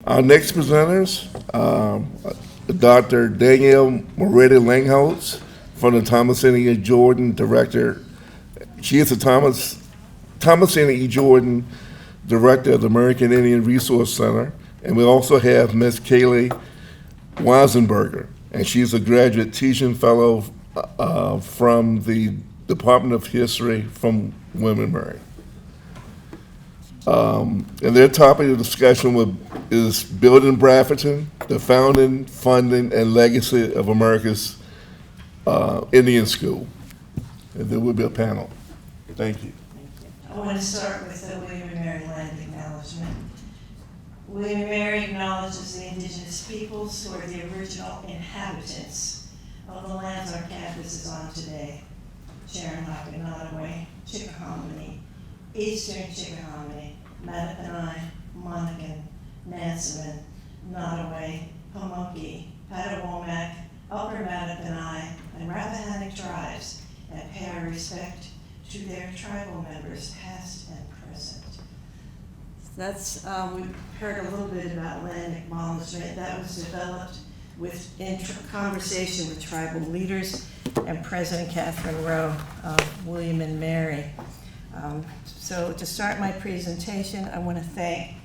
Our next presenters, Dr. Danielle Moretti-Langholtz from the Thomasina E. Jordan Director. She is the Thomasina E. Jordan Director of the American Indian Resource Center. And we also have Ms. Kayla Weisenberger, and she's a graduate teaching fellow from the Department of History from William & Mary. And their topic of discussion is Building Brafferton, the Founding, Funding, and Legacy of America's Indian School. And there will be a panel. Thank you. I want to start with the William & Mary land acknowledgement. William & Mary acknowledges the indigenous peoples who are the original inhabitants of the lands our campus is on today. Sharonhock and Nottoway, Chickahominy, Eastern Chickahominy, Mattaponi, Monacan, Nansemond, Nottoway, Pamunkey, Patawomack, Upper Mattaponi, and Rappahannock tribes, and pay our respect to their tribal members, past and present. That's, we heard a little bit about land acknowledgement. That was developed in conversation with tribal leaders and President Catherine Rowe of William & Mary. So to start my presentation, I want to thank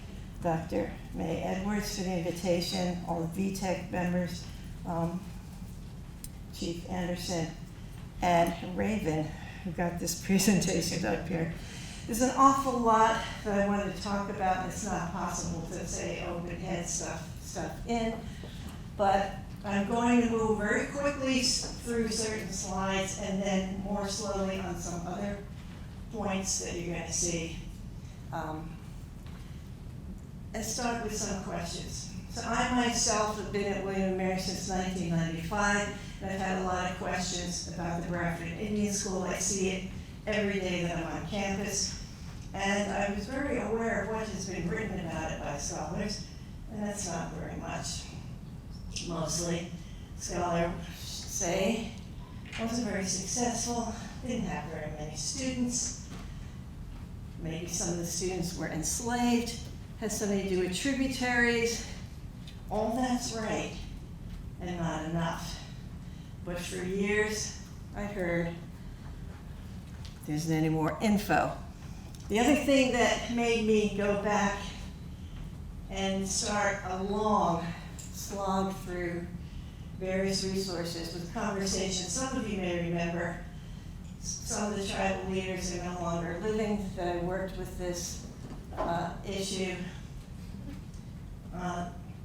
Dr. May Edwards for the invitation, all the VTEC members, Chief Anderson, and Raven, who got this presentation up here. There's an awful lot that I wanted to talk about, and it's not possible to say open head stuff in, but I'm going to move very quickly through certain slides and then more slowly on some other points that you're going to see. Let's start with some questions. So I myself have been at William & Mary since 1995, and I've had a lot of questions about the Brafferton Indian School. I see it every day that I'm on campus, and I was very aware of what has been written about it by scholars, and that's not very much. Mostly, scholars say wasn't very successful, didn't have very many students, maybe some of the students were enslaved, has something to do with tributaries. All that's right, and not enough. But for years, I heard there isn't any more info. The other thing that made me go back and start a long slog through various resources was conversations. Some of you may remember some of the tribal leaders are no longer living that I worked with this issue.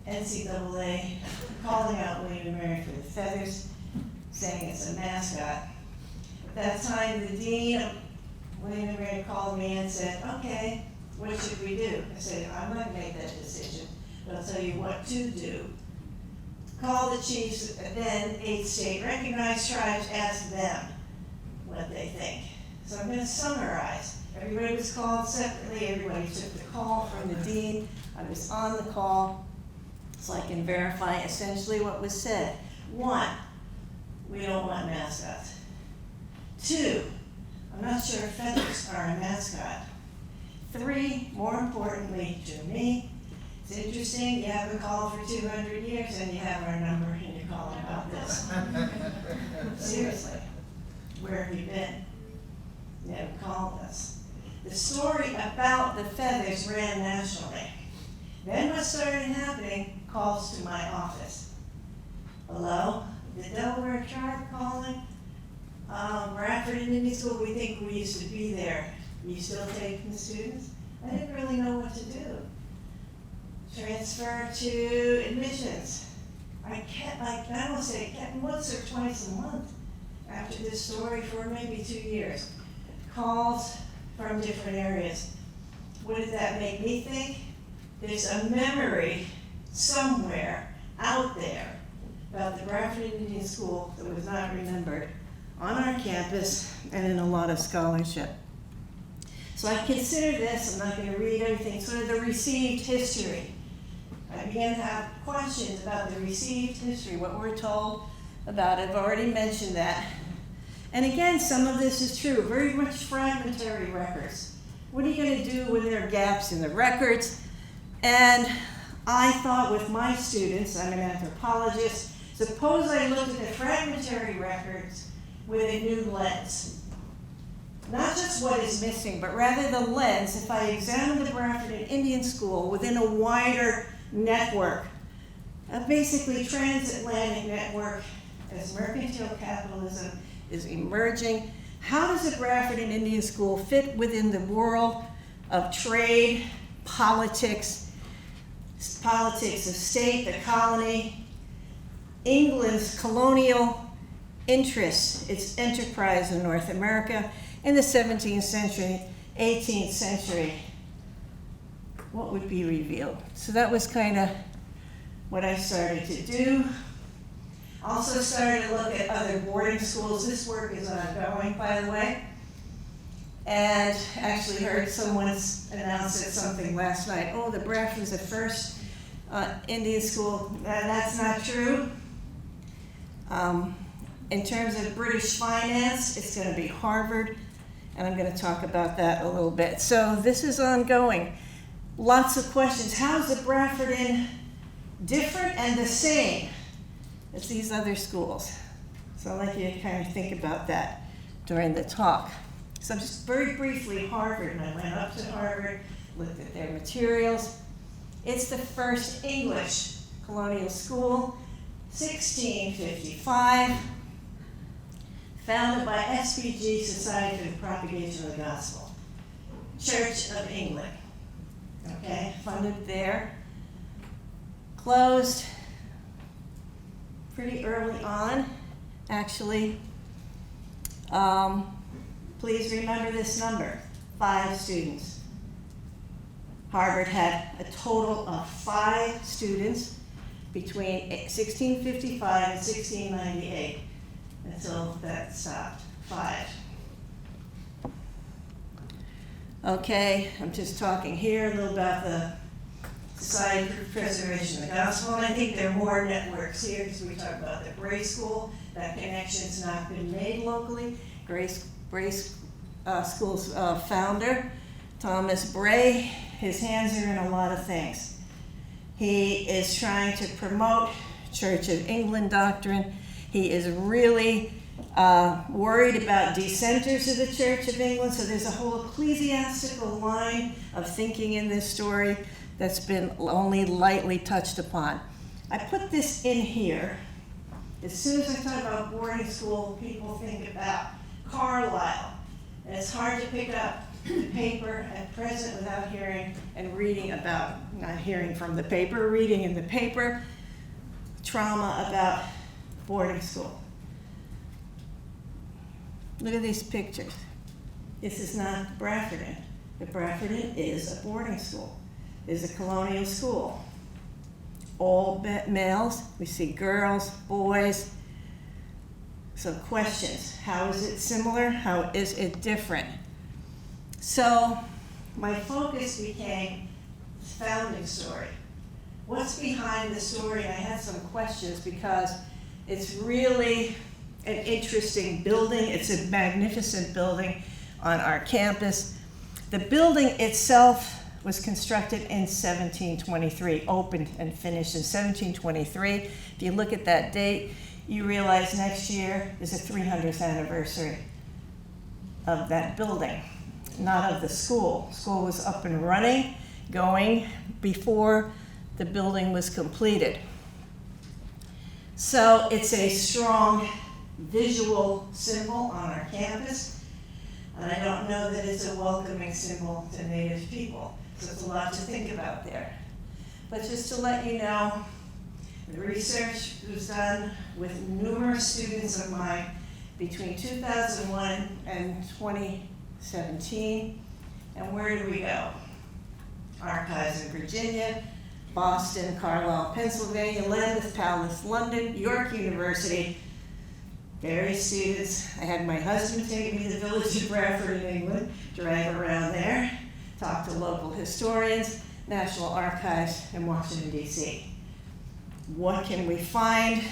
NCAA calling out William & Mary for the feathers, saying it's a mascot. At that time, the dean of William & Mary called me and said, okay, what should we do? I said, I'm not going to make that decision, but I'll tell you what to do. Call the chiefs, then 8 state recognized tribes, ask them what they think. So I'm going to summarize. Everybody was called separately, everybody took the call from the dean. I was on the call, so I can verify essentially what was said. 1, we don't want mascots. 2, I'm not sure feathers are a mascot. 3, more importantly to me, it's interesting, you haven't called for 200 years and you have our number and you're calling about this. Seriously, where have you been? You haven't called us. The story about the feathers ran nationally. Then what started happening, calls to my office. Hello, the Delaware tribe calling? Brafferton Indian School, we think we used to be there. Are you still taking the students? I didn't really know what to do. Transfer to admissions. I don't want to say, kept once or twice a month after this story for maybe 2 years. Calls from different areas. What did that make me think? There's a memory somewhere out there about the Brafferton Indian School that was not remembered on our campus and in a lot of scholarship. So I consider this, I'm not going to read everything, sort of the received history. I began to have questions about the received history, what we're told about it. I've already mentioned that. And again, some of this is true, very much fragmentary records. What are you going to do when there are gaps in the records? And I thought with my students, I'm an anthropologist, suppose I looked at the fragmentary records with a new lens. Not just what is missing, but rather the lens, if I examine the Brafferton Indian School within a wider network, a basically transatlantic network, as mercantile capitalism is emerging, how does the Brafferton Indian School fit within the world of trade, politics of state, the colony, England's colonial interests, its enterprise in North America in the 17th century, 18th century? What would be revealed? So that was kind of what I started to do. Also started to look at other boarding schools. This work is ongoing, by the way. And actually heard someone announce it something last night. Oh, the Brafferton's the first Indian school. That's not true. In terms of British finance, it's going to be Harvard, and I'm going to talk about that a little bit. So this is ongoing. Lots of questions. How is the Brafferton different and the same as these other schools? So I'd like you to kind of think about that during the talk. So just very briefly, Harvard, and I went up to Harvard, looked at their materials. It's the first English colonial school, 1655, founded by SPG, Society for the Propagation of the Gospel, Church of England, okay, funded there. Closed pretty early on, actually. Please remember this number, 5 students. Harvard had a total of 5 students between 1655 and 1698 until that stopped, 5. Okay, I'm just talking here a little about the Society for Preservation of the Gospel, and I think there are more networks here because we talk about the Gray School. That connection's not been made locally. Gray School's founder, Thomas Bray, his hands are in a lot of things. He is trying to promote Church of England doctrine. He is really worried about dissenters of the Church of England, so there's a whole ecclesiastical line of thinking in this story that's been only lightly touched upon. I put this in here. As soon as I talk about boarding school, people think about Carlisle. And it's hard to pick up the paper at present without hearing and reading about, not hearing from the paper, reading in the paper, trauma about boarding school. Look at these pictures. This is not Brafferton. The Brafferton is a boarding school. It is a colonial school. All males, we see girls, boys. So questions, how is it similar? How is it different? So my focus became the founding story. What's behind the story? I had some questions because it's really an interesting building. It's a magnificent building on our campus. The building itself was constructed in 1723, opened and finished in 1723. If you look at that date, you realize next year is the 300th anniversary of that building, not of the school. School was up and running, going before the building was completed. So it's a strong visual symbol on our campus, and I don't know that it's a welcoming symbol to Native people. So it's a lot to think about there. But just to let you know, the research was done with numerous students of mine between 2001 and 2017. And where do we go? Archives in Virginia, Boston, Carlisle, Pennsylvania, Lambeth Palace, London, York University. Various students. I had my husband take me to the village of Brafferton, England, drive around there, talk to local historians, National Archives in Washington, D.C. What can we find?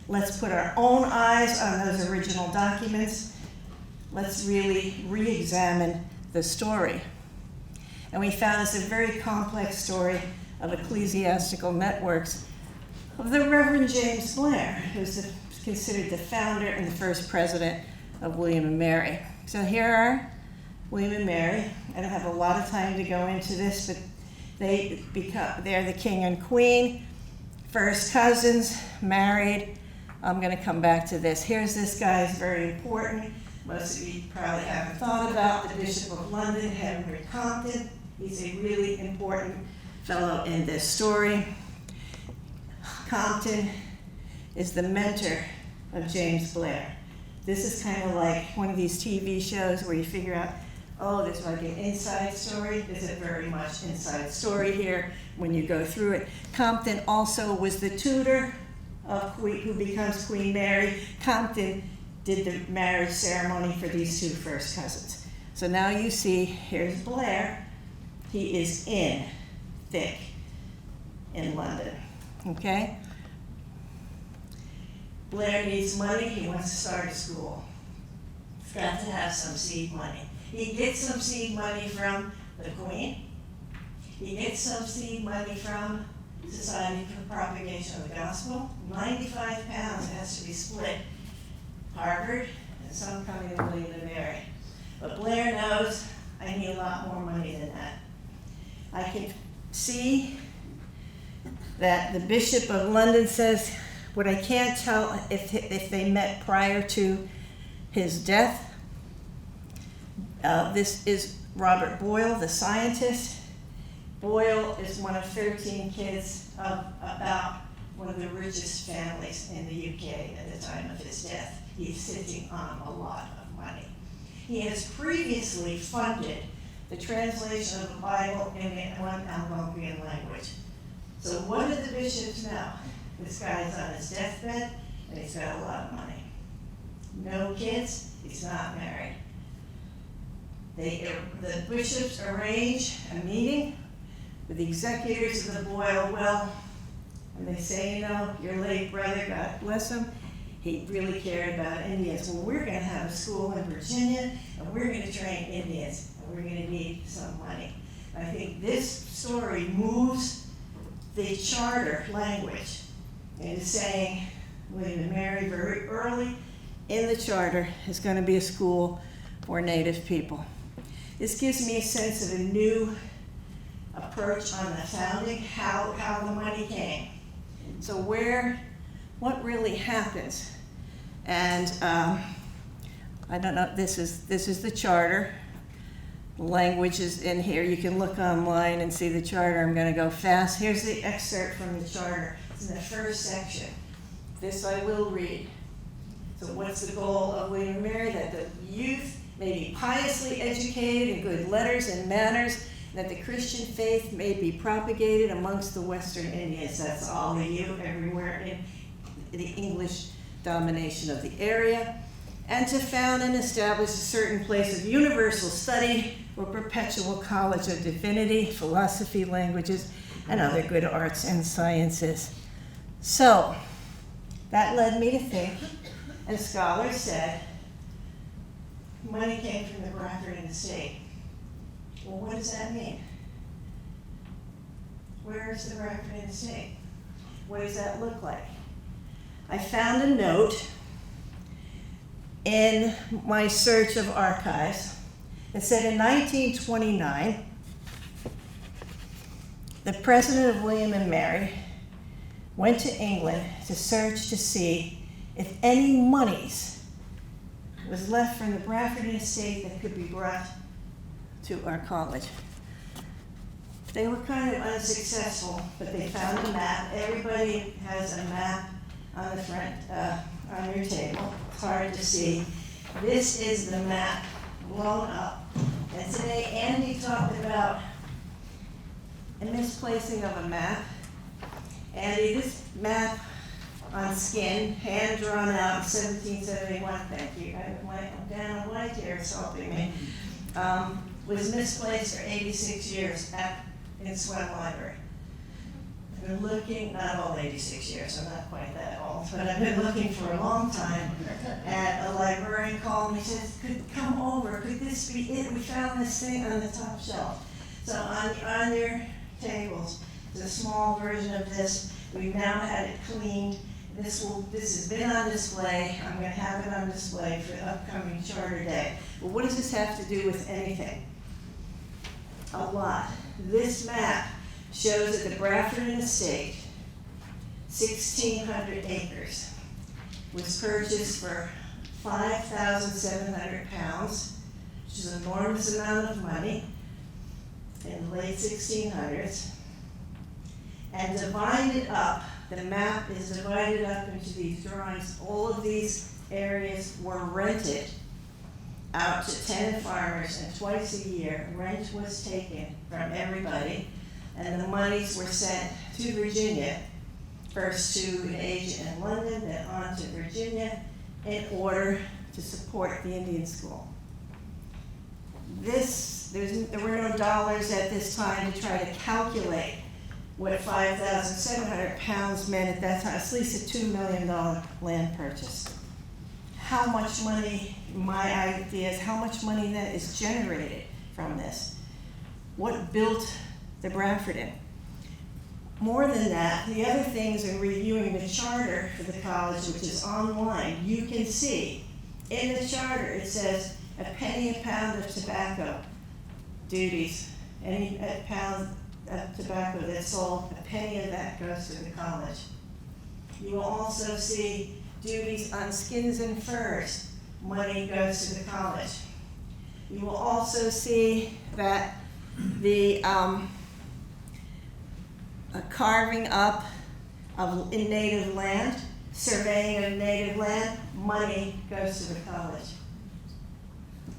Let's put our own eyes on those original documents. Let's really re-examine the story. And we found it's a very complex story of Ecclesiastical Networks of the Reverend James Blair, who's considered the founder and the first president of William and Mary. So here are William and Mary. I don't have a lot of time to go into this, but they're the king and queen, first cousins, married. I'm going to come back to this. Here's this guy, it's very important. Most of you probably haven't thought about the Bishop of London, Henry Compton. He's a really important fellow in this story. Compton is the mentor of James Blair. This is kind of like one of these TV shows where you figure out, oh, there's like an inside story. There's a very much inside story here when you go through it. Compton also was the tutor of who becomes Queen Mary. Compton did the marriage ceremony for these two first cousins. So now you see, here's Blair. He is in thick in London, okay? Blair needs money, he wants to start a school. He's got to have some seed money. He gets some seed money from the Queen. He gets some seed money from Society for the Propagation of the Gospel. 95 pounds has to be split. Harvard, and some coming to William and Mary. But Blair knows I need a lot more money than that. I can see that the Bishop of London says, what I can't tell if they met prior to his death. This is Robert Boyle, the scientist. Boyle is one of 13 kids of about one of the richest families in the UK at the time of his death. He's sitting on a lot of money. He has previously funded the translation of the Bible in one Algonquian language. So what did the bishops know? This guy's on his deathbed and he's got a lot of money. No kids, he's not married. The bishops arrange a meeting with the executors of the Boyle will, and they say, you know, your late brother, God bless him, he really cared about Indians. Well, we're going to have a school in Virginia, and we're going to train Indians, and we're going to need some money. And I think this story moves the charter language into saying William and Mary very early in the charter is going to be a school for Native people. This gives me a sense of a new approach on the founding, how the money came. So what really happens? And I don't know, this is the charter. The language is in here. You can look online and see the charter. I'm going to go fast. Here's the excerpt from the charter. It's in the first section. This I will read. So what's the goal of William and Mary? That the youth may be piously educated in good letters and manners, that the Christian faith may be propagated amongst the Western Indians. That's all the you everywhere in the English domination of the area. And to found and establish a certain place of universal study or perpetual college of divinity, philosophy, languages, and other good arts and sciences. So, that led me to think, and scholars said, money came from the Brafferton estate. Well, what does that mean? Where is the Brafferton estate? What does that look like? I found a note in my search of archives that said in 1929, the president of William and Mary went to England to search to see if any monies was left from the Brafferton estate that could be brought to our college. They were kind of unsuccessful, but they found a map. Everybody has a map on the front, on your table. It's hard to see. This is the map blown up. And today Andy talked about a misplacing of a map. Andy, this map on skin, hand drawn out in 1771, thank you. Dan White here is helping me. Was misplaced for 86 years in Swan Library. I've been looking, not all 86 years, I'm not quite that old, but I've been looking for a long time. And a librarian called me and says, come over, could this be it? We found this thing on the top shelf. So on your tables, It's a small version of this. We've now had it cleaned. This has been on display. I'm gonna have it on display for the upcoming Charter Day. But what does this have to do with anything? A lot. This map shows that the Brafferton estate, 1,600 acres, was purchased for £5,700, which is an enormous amount of money in the late 1600s, and divided up. The map is divided up into these drawings. All of these areas were rented out to tenant farmers, and twice a year rent was taken from everybody, and the monies were sent to Virginia, first to an agent in London, then on to Virginia, in order to support the Indian school. There were no dollars at this time to try to calculate what £5,700 meant at that time. It's at least a $2 million land purchase. How much money, my idea is how much money then is generated from this? What built the Brafferton? More than that, the other things in reviewing the charter for the college, which is online, you can see in the charter it says a penny a pound of tobacco duties. Any pound of tobacco that's sold, a penny of that goes to the college. You will also see duties on skins and furs. Money goes to the college. You will also see that the carving up of in native land, surveying of native land, money goes to the college.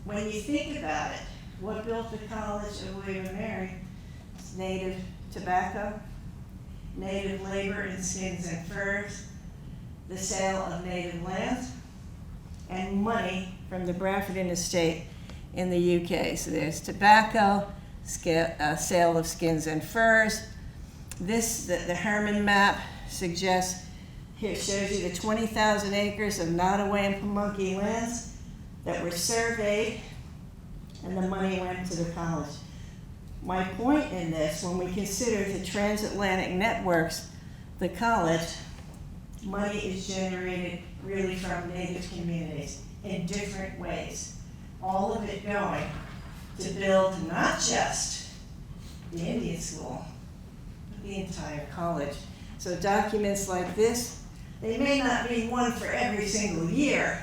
When you think about it, what built the College of William and Mary? It's native tobacco, native labor in skins and furs, the sale of native lands, and money from the Brafferton estate in the UK. So there's tobacco, sale of skins and furs. The Herman map suggests, here it shows you the 20,000 acres of Nottoway and Pamunkey lands that were surveyed, and the money went to the college. My point in this, when we consider the transatlantic networks, the college, money is generated really from native communities in different ways. All of it going to build not just the Indian school, but the entire college. So documents like this, they may not be one for every single year,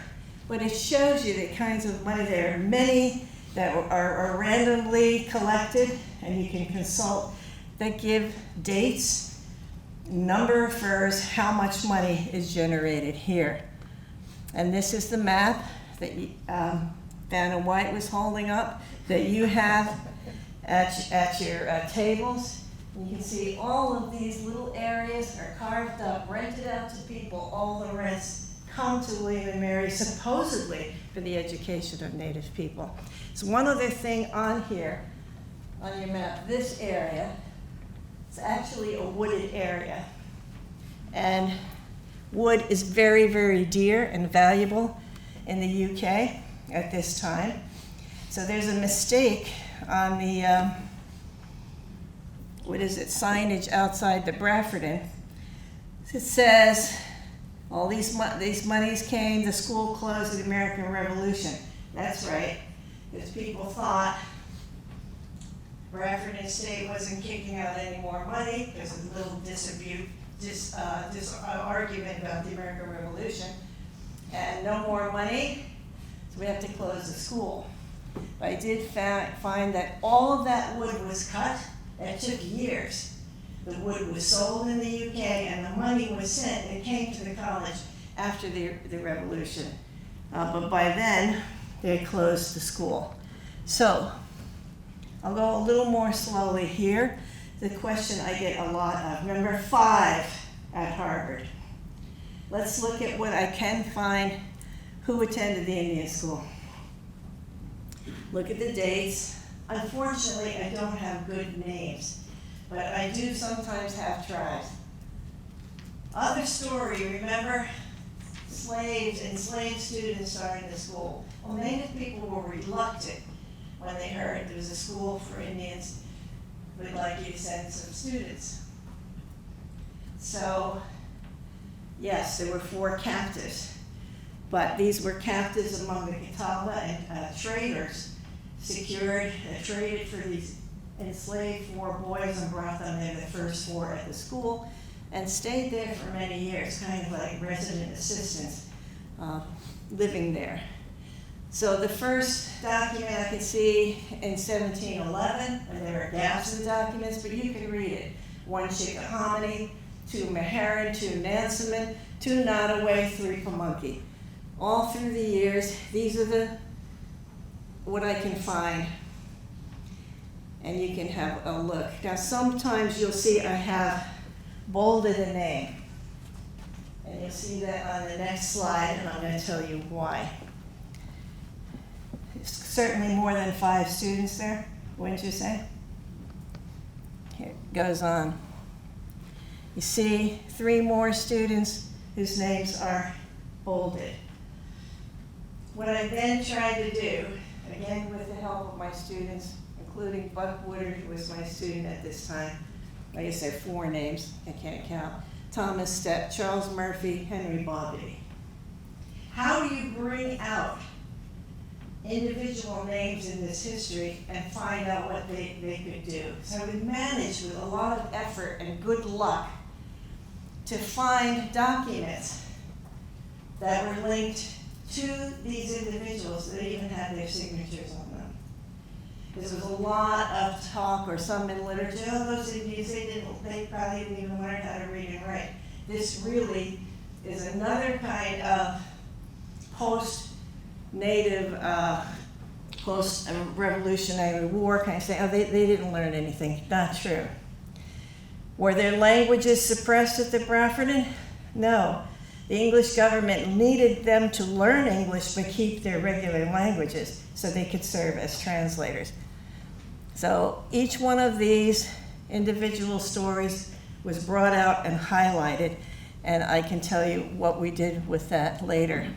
but it shows you the kinds of money. There are many that are randomly collected, and you can consult, that give dates, number of furs, how much money is generated here. And this is the map that Vanna White was holding up, that you have at your tables. You can see all of these little areas are carved up, rented out to people. All the rents come to William and Mary, supposedly for the education of Native people. So one other thing on here, on your map, this area, it's actually a wooded area. And wood is very, very dear and valuable in the UK at this time. So there's a mistake on the, signage outside the Brafferton. It says, all these monies came, the school closed the American Revolution. That's right, because people thought Brafferton State wasn't kicking out any more money. There's a little argument about the American Revolution, and no more money, so we have to close the school. But I did find that all of that wood was cut. It took years. The wood was sold in the UK, and the money was sent. It came to the college after the revolution. But by then, they had closed the school. So, I'll go a little more slowly here. The question I get a lot of, number 5 at Harvard. Let's look at what I can find, who attended the Indian school. Look at the dates. Unfortunately, I don't have good names, but I do sometimes have tribes. Other story, remember? Slaves, enslaved students starting the school. Well, Native people were reluctant when they heard there was a school for Indians. We'd like you to send some students. So, yes, there were 4 captives, but these were captives among the Catawba and traders, traded for these enslaved 4 boys and brought them in, the first 4 at the school, and stayed there for many years, kind of like resident assistants living there. So the first document I can see in 1711, and there are gaps in the documents, but you can read it. 1 Chickahominy, 2 Meherrin, 2 Nansemond, 2 Nottoway, 3 Pamunkey. All through the years, these are what I can find, and you can have a look. Now sometimes you'll see I have bolded a name, and you'll see that on the next slide, and I'm going to tell you why. Certainly more than 5 students there, wouldn't you say? Here it goes on. You see 3 more students whose names are bolded. What I then tried to do, again with the help of my students, including Buck Woodard, who was my student at this time, I guess I have 4 names, I can't count, Thomas Stepp, Charles Murphy, Henry Bobby. How do you bring out individual names in this history and find out what they could do? So we managed with a lot of effort and good luck to find documents that were linked to these individuals that even had their signatures on them. There was a lot of talk, or some in literature, oh, those Indians, they probably didn't even learn how to read and write. This really is another kind of post-native, post-revolutionary war kind of thing. Oh, they didn't learn anything. Not true. Were their languages suppressed at the Brafferton? No. The English government needed them to learn English but keep their regular languages so they could serve as translators. So each one of these individual stories was brought out and highlighted, and I can tell you what we did with that later.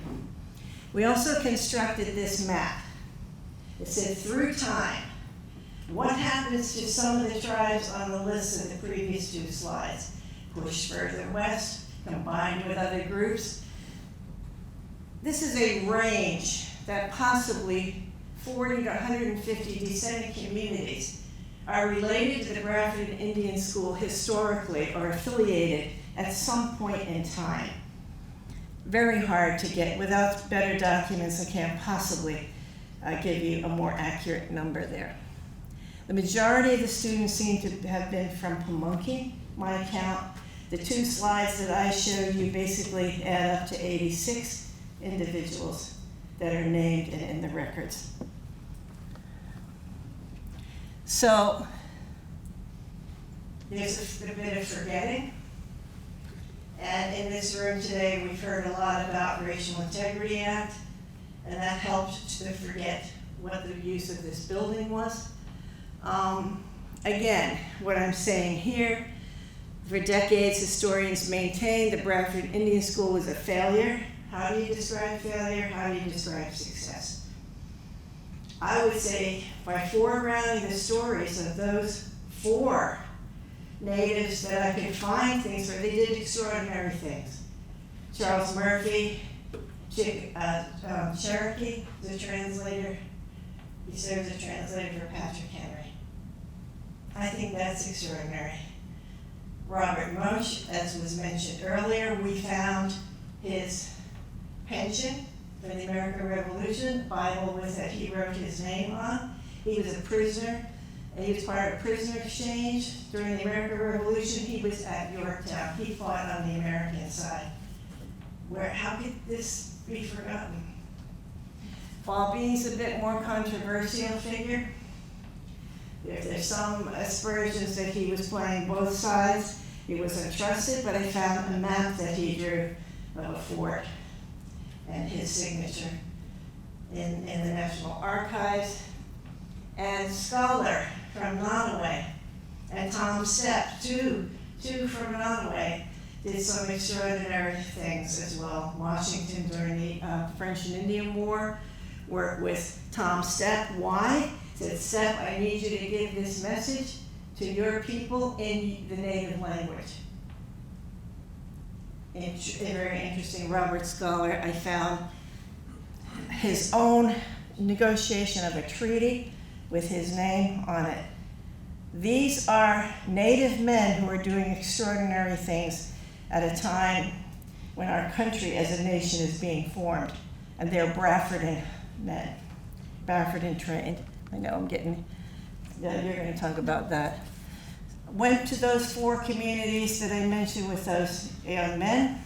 We also constructed this map. It said through time, what happens to some of the tribes on the list of the previous 2 slides? Pushed further west, combined with other groups. This is a range that possibly 40 to 150 descendant communities are related to the Brafferton Indian School historically or affiliated at some point in time. Very hard to get. Without better documents, I can't possibly give you a more accurate number there. The majority of the students seem to have been from Pamunkey, my count. The 2 slides that I showed you basically add up to 86 individuals that are named in the records. So there's a bit of forgetting. And in this room today, we've heard a lot about Racial Integrity Act, and that helped to forget what the use of this building was. Again, what I'm saying here, for decades, historians maintained the Brafferton Indian School was a failure. How do you describe failure? How do you describe success? I would say by foregrounding the stories of those 4 natives that I could find things where they did extraordinary things. Charles Murphy, Cherokee, the translator. He served as a translator for Patrick Henry. I think that's extraordinary. Robert Moshe, as was mentioned earlier, we found his pension for the American Revolution, Bible with that he wrote his name on. He was a prisoner, and he was part of a prisoner exchange during the American Revolution. He was at Yorktown. He fought on the American side. How could this be forgotten? Paul Bean's a bit more controversial figure. There's some aspersions that he was playing both sides. He was untrusted, but I found a map that he drew of a fort and his signature in the National Archives. And scholar from Nottoway, and Tom Stepp, two from Nottoway, did some extraordinary things as well. Washington during the French and Indian War worked with Tom Stepp. Why? Said, Stepp, I need you to give this message to your people in the native language. a very interesting Robert scholar, I found his own negotiation of a treaty with his name on it. These are native men who are doing extraordinary things at a time when our country as a nation is being formed. And they're Brafferton men, Brafferton trained. I know I'm getting, yeah, you're gonna talk about that. Went to those 4 communities that I mentioned with those young men,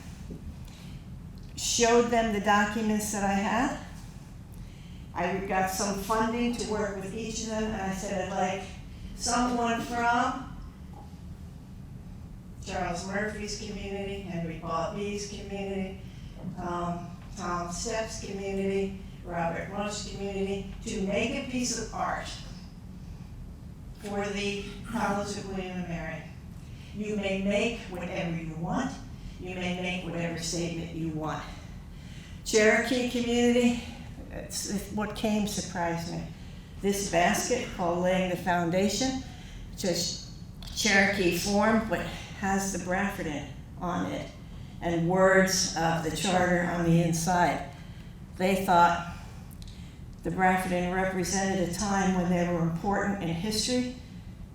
showed them the documents that I had. I got some funding to work with each of them, and I said I'd like someone from Charles Murphy's community, Henry Paul B's community, Tom Stepp's community, Robert Munch's community, to make a piece of art for the College of William and Mary. You may make whatever you want. You may make whatever statement you want. Cherokee community, what came surprised me. This basket called Laying the Foundation, just Cherokee form, but has the Brafferton on it and words of the charter on the inside. They thought the Brafferton represented a time when they were important in history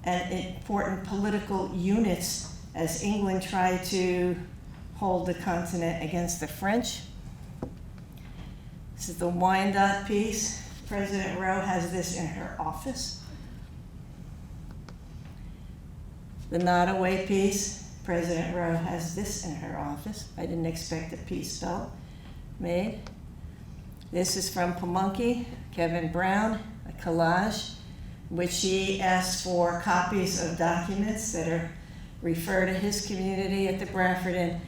and important political units as England tried to hold the continent against the French. This is the Wyandotte piece. President Rowe has this in her office. The Nottoway piece, President Rowe has this in her office. I didn't expect a peace belt made. This is from Pamunkey, Kevin Brown, a collage, which he asked for copies of documents that are refer to his community at the Brafferton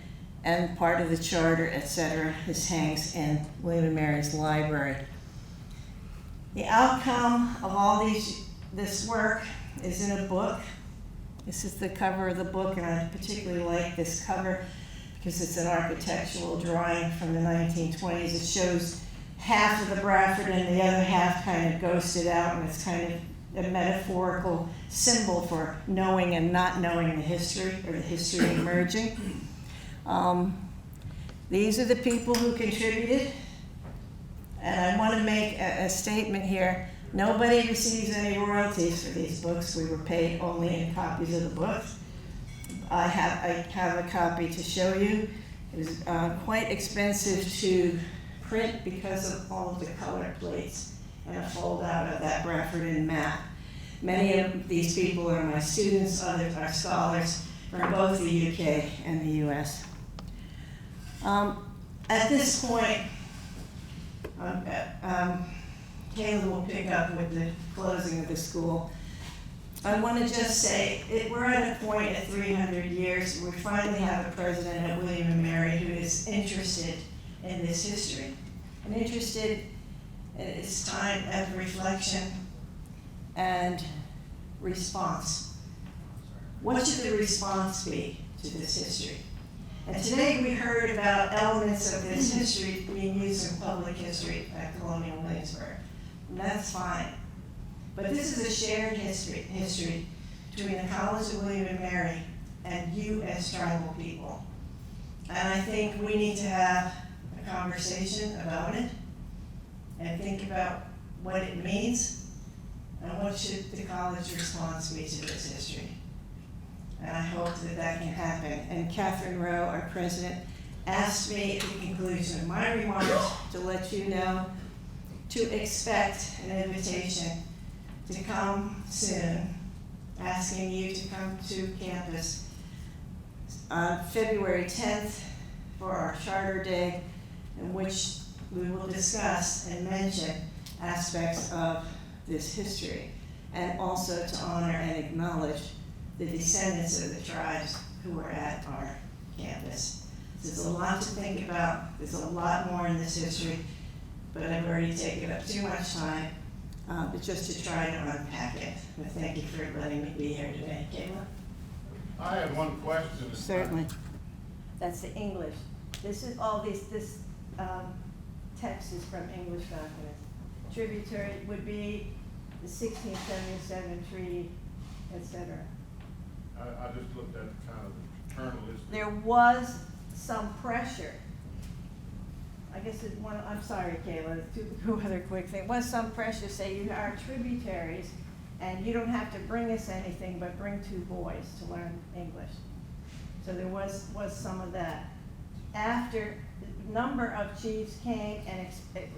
and part of the charter, etc. This hangs in William and Mary's library. The outcome of all this work is in a book. This is the cover of the book, and I particularly like this cover because it's an architectural drawing from the 1920s. It shows half of the Brafferton, the other half kind of ghosted out, and it's kind of a metaphorical symbol for knowing and not knowing the history, or the history emerging. These are the people who contributed, and I want to make a statement here. Nobody receives any royalties for these books. We were paid only in copies of the books. I have a copy to show you. It was quite expensive to print because of all of the color plates and a fold out of that Brafferton map. Many of these people are my students, others are scholars from both the UK and the US. At this point, Kayla will pick up with the closing of the school. I want to just say, we're at a point at 300 years, we finally have a president at William and Mary who is interested in this history, and interested in its time of reflection and response. What should the response be to this history? And today we heard about elements of this history being used in public history at Colonial Williamsburg. And that's fine. But this is a shared history between the College of William and Mary and you as tribal people. And I think we need to have a conversation about it and think about what it means and what should the college response be to this history. And I hope that that can happen. And Catherine Rowe, our president, asked me at the conclusion of my remarks to let you know to expect an invitation to come soon, asking you to come to campus on February 10th for our Charter Day, in which we will discuss and mention aspects of this history, and also to honor and acknowledge the descendants of the tribes who are at our campus. There's a lot to think about. There's a lot more in this history, but I've already taken up too much time, but just to try to unpack it. But thank you for letting me be here today. Kayla? I have one question. Certainly. That's the English. This is all this text is from English documents. Tributary would be the 1677 treaty, etc. I just looked at kind of the journalistic. There was some pressure. I guess I'm sorry, Kayla, two other quick things. Was some pressure, say you are tributaries, and you don't have to bring us anything, but bring 2 boys to learn English. So there was some of that. After the number of chiefs came and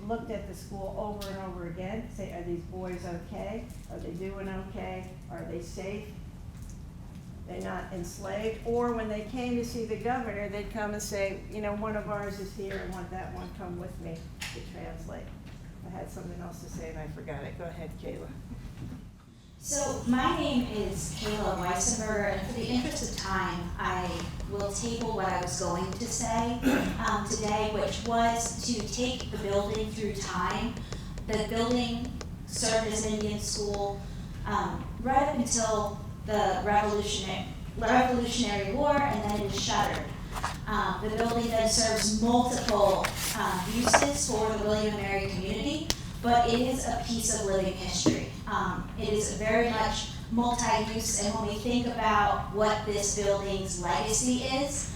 looked at the school over and over again, say, are these boys okay? Are they doing okay? Are they safe? They're not enslaved? Or when they came to see the governor, they'd come and say, you know, one of ours is here, I want that one, come with me to translate. I had something else to say and I forgot it. Go ahead, Kayla. So my name is Kayla Weisenberger, and for the interest of time, I will table what I was going to say today, which was to take the building through time. The building served as an Indian school right up until the Revolutionary War, and then it was shuttered. The building then serves multiple uses for the William and Mary community, but it is a piece of living history. It is very much multi-use, and when we think about what this building's legacy is,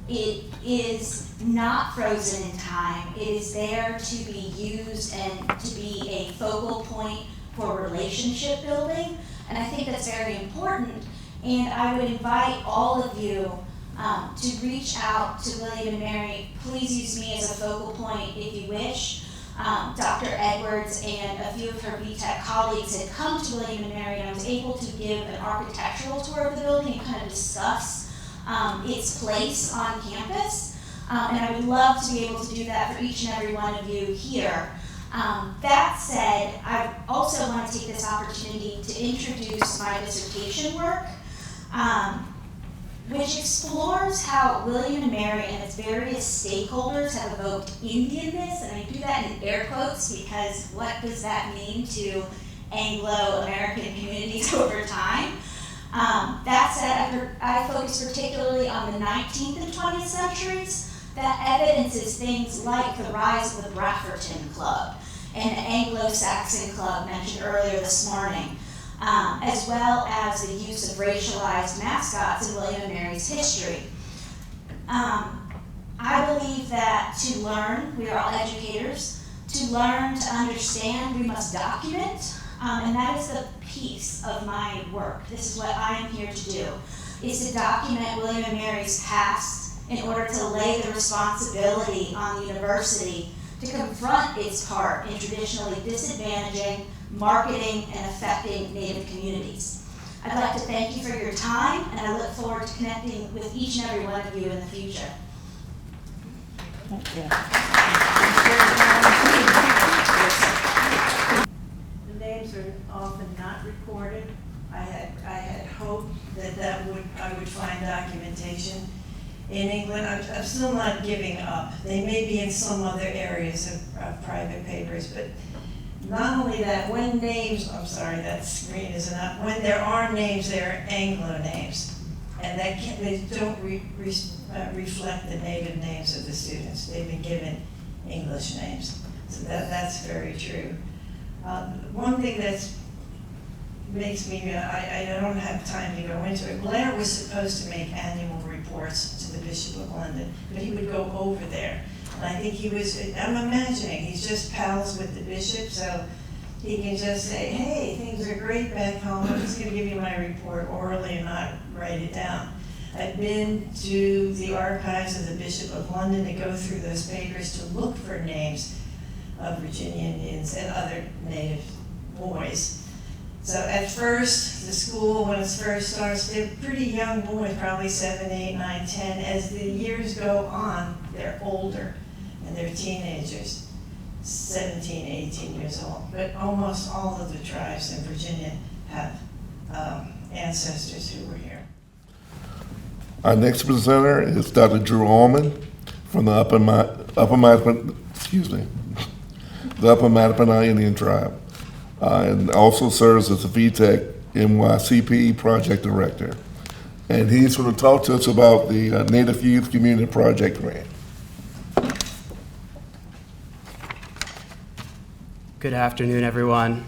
it is not frozen in time. It is there to be used and to be a focal point for relationship building, and I think that's very important. And I would invite all of you to reach out to William and Mary. Please use me as a focal point if you wish. Dr. Edwards and a few of her VTEC colleagues had come to William and Mary, and I was able to give an architectural tour of the building and kind of discuss its place on campus. And I would love to be able to do that for each and every one of you here. That said, I also want to take this opportunity to introduce my dissertation work, which explores how William and Mary and its various stakeholders have evoked Indianness, and I do that in air quotes because what does that mean to Anglo-American communities over time? That said, I focus particularly on the 19th and 20th centuries. That evidences things like the rise of the Brafferton Club and the Anglo-Saxon Club mentioned earlier this morning, as well as the use of racialized mascots in William and Mary's history. I believe that to learn, we are all educators, to learn, to understand, we must document, and that is the piece of my work. This is what I am here to do, is to document William and Mary's past in order to lay the responsibility on the university to confront its part in traditionally disadvantaging, marketing, and affecting Native communities. I'd like to thank you for your time, and I look forward to connecting with each and every one of you in the future. The names are often not recorded. I had hoped that I would find documentation in England. I'm still not giving up. They may be in some other areas of private papers, but not only that, when names, I'm sorry, that screen isn't up, when there are names, they're Anglo names, and they don't reflect the native names of the students. They've been given English names, so that's very true. One thing that's makes me, I don't have time to go into it. Blair was supposed to make annual reports to the Bishop of London, but he would go over there. And I think he was, I'm imagining, he's just pals with the bishop, so he can just say, hey, things are great back home. I'm just going to give you my report orally and not write it down. I've been to the archives of the Bishop of London to go through those papers to look for names of Virginia Indians and other native boys. So at first, the school, when it first starts, they're pretty young boys, probably 7, 8, 9, 10. As the years go on, they're older and they're teenagers, 17, 18 years old. But almost all of the tribes in Virginia have ancestors who were here. Our next presenter is Dr. Drew Allman from the Upper Mattaponi Indian Tribe, and also serves as the VTEC NYCP Project Director. And he's going to talk to us about the Native Youth Community Project Grant. Good afternoon, everyone.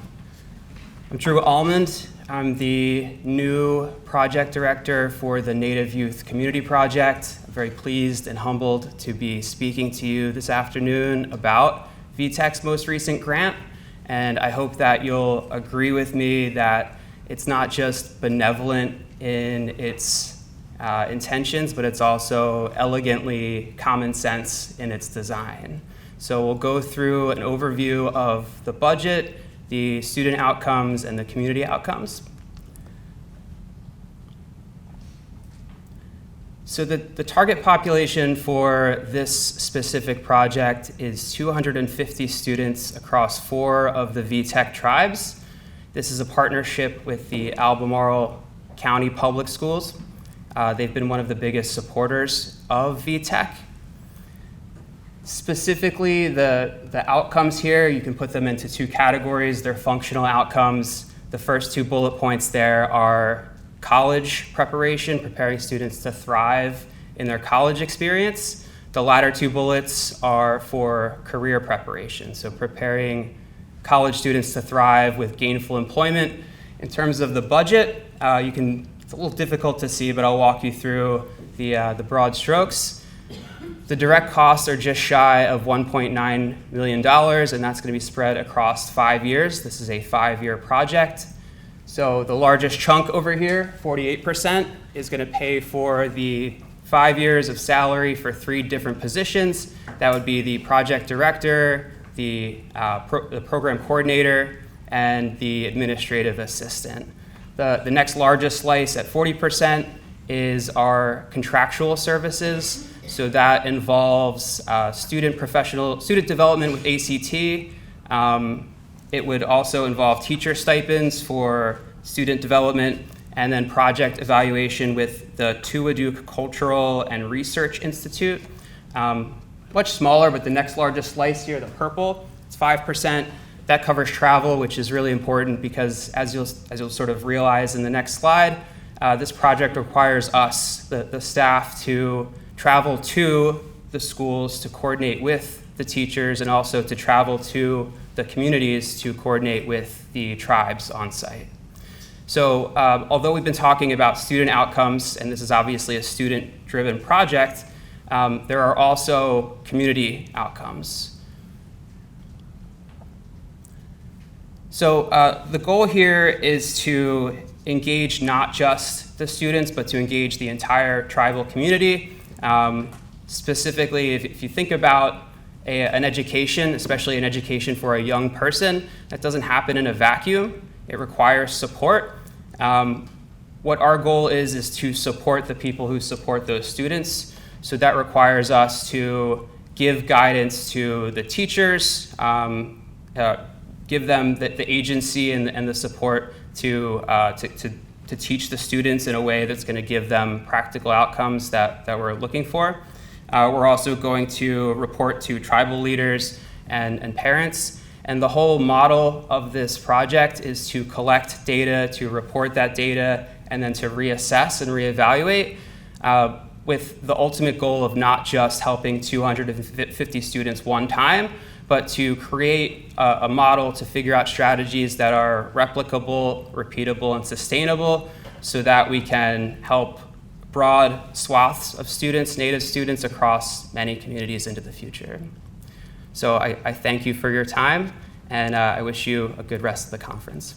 I'm Drew Almond, I'm the new project director for the Native Youth Community Project. I'm very pleased and humbled to be speaking to you this afternoon about VTEC's most recent grant, and I hope that you'll agree with me that it's not just benevolent in its intentions, but it's also elegantly common sense in its design. So we'll go through an overview of the budget, the student outcomes, and the community outcomes. So the target population for this specific project is 250 students across 4 of the VTEC tribes. This is a partnership with the Albemarle County Public Schools. They've been one of the biggest supporters of VTEC. Specifically, the outcomes here, you can put them into 2 categories. They're functional outcomes. The first 2 bullet points there are college preparation, preparing students to thrive in their college experience. The latter 2 bullets are for career preparation, so preparing college students to thrive with gainful employment. In terms of the budget, it's a little difficult to see, but I'll walk you through the broad strokes. The direct costs are just shy of $1.9 million, and that's going to be spread across 5 years. This is a 5-year project. So the largest chunk over here, 48%, is going to pay for the 5 years of salary for 3 different positions. That would be the project director, the program coordinator, and the administrative assistant. The next largest slice at 40% is our contractual services. So that involves student development with ACT. It would also involve teacher stipends for student development, and then project evaluation with the Tuaduke Cultural and Research Institute. Much smaller, but the next largest slice here, the purple, it's 5%. That covers travel, which is really important because as you'll sort of realize in the next slide, this project requires us, the staff, to travel to the schools to coordinate with the teachers and also to travel to the communities to coordinate with the tribes on site. So although we've been talking about student outcomes, and this is obviously a student-driven project, there are also community outcomes. So the goal here is to engage not just the students, but to engage the entire tribal community. Specifically, if you think about an education, especially an education for a young person, that doesn't happen in a vacuum. It requires support. What our goal is to support the people who support those students. So that requires us to give guidance to the teachers, give them the agency and the support to teach the students in a way that's going to give them practical outcomes that we're looking for. We're also going to report to tribal leaders and parents. And the whole model of this project is to collect data, to report that data, and then to reassess and reevaluate with the ultimate goal of not just helping 250 students one time, but to create a model to figure out strategies that are replicable, repeatable, and sustainable so that we can help broad swaths of students, Native students, across many communities into the future. So I thank you for your time, and I wish you a good rest of the conference.